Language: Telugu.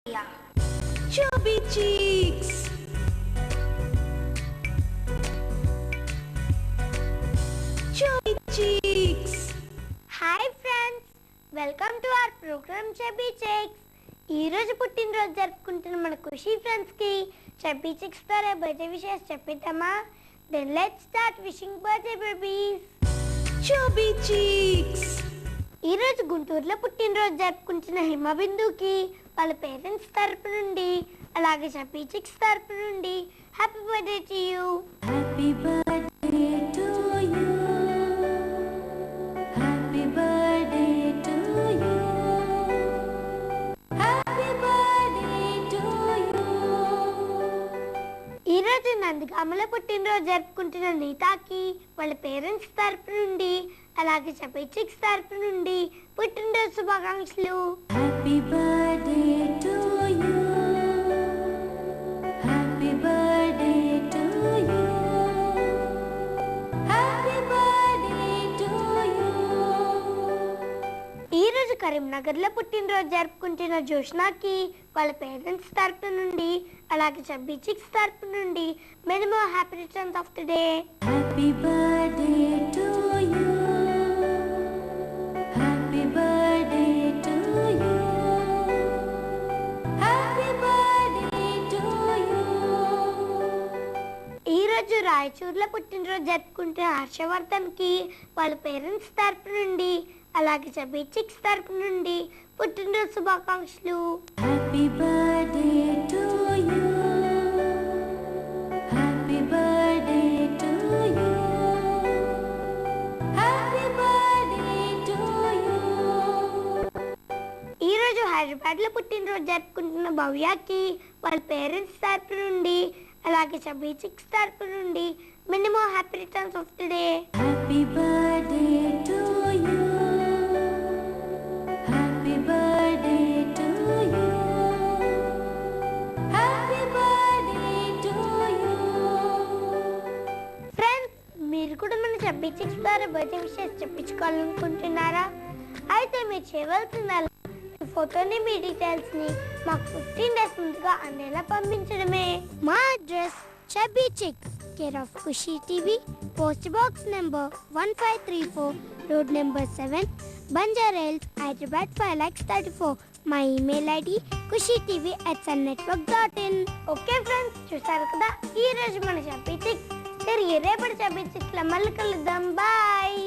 Yeah. Chubby cheeks. Chubby cheeks. Hi friends, welcome to our program Chubby Cheeks. ఈ రోజు పుట్టినరోజు జరుపుకుంటున్న మన ఖుషి ఫ్రెండ్స్ కి చబ్బీ చిక్స్ ద్వారా బర్త్డే విషెస్ చెప్పిద్దామా? Then let's start wishing birthday babies. Chubby cheeks. ఈ రోజు గుంటూరులో పుట్టినరోజు జరుపుకుంటున్న హిమబిందుకి వాళ్ళ పేరెంట్స్ తరపు నుండి అలాగే చబ్బీ చిక్స్ తరపు నుండి happy birthday to you. Happy birthday to you. Happy birthday to you. Happy birthday to you. ఈ రోజు నందిగామలో పుట్టినరోజు జరుపుకుంటున్న నీతాకి వాళ్ళ పేరెంట్స్ తరపు నుండి అలాగే చబ్బీ చిక్స్ తరపు నుండి పుట్టినరోజు శుభాకాంక్షలు. Happy birthday to you. Happy birthday to you. Happy birthday to you. ఈ రోజు కరీంనగర్ లో పుట్టినరోజు జరుపుకుంటున్న జోష్నాకి వాళ్ళ పేరెంట్స్ తరపు నుండి అలాగే చబ్బీ చిక్స్ తరపు నుండి many happy returns of the day. Happy birthday to you. Happy birthday to you. Happy birthday to you. ఈ రోజు రాయచూర్లో పుట్టినరోజు జరుపుకుంటున్న హర్షవర్ధన్ కి వాళ్ళ పేరెంట్స్ తరపు నుండి అలాగే చబ్బీ చిక్స్ తరపు నుండి పుట్టినరోజు శుభాకాంక్షలు. Happy birthday to you. Happy birthday to you. Happy birthday to you. ఈ రోజు హైదరాబాద్ లో పుట్టినరోజు జరుపుకుంటున్న భవ్యకి వాళ్ళ పేరెంట్స్ తరపు నుండి అలాగే చబ్బీ చిక్స్ తరపు నుండి many happy returns of the day. Happy birthday to you. Happy birthday to you. Happy birthday to you. Friends, మీరు కూడా మన చబ్బీ చిక్స్ ద్వారా బర్త్డే విషెస్ చెప్పించుకోవాలనుకుంటున్నారా? అయితే మీరు చేయవలసిందల్లా మీ ఫోటోని మీ డీటెయిల్స్ ని మాకు 15 days ముందుగా అందేలా పంపించడమే. మా address Chubby Chicks, care of Khushi TV, post box number 1534, road number 7, Banjara Hills, Hyderabad 5,34. మా email ID kushitv@sunnetwork.in. Okay friends, చూసారు కదా ఈ రోజు మన చబ్బీ చిక్స్. తిరిగి రేపటి చబ్బీ చిక్స్ లో మళ్ళీ కలుద్దాం. బాయ్.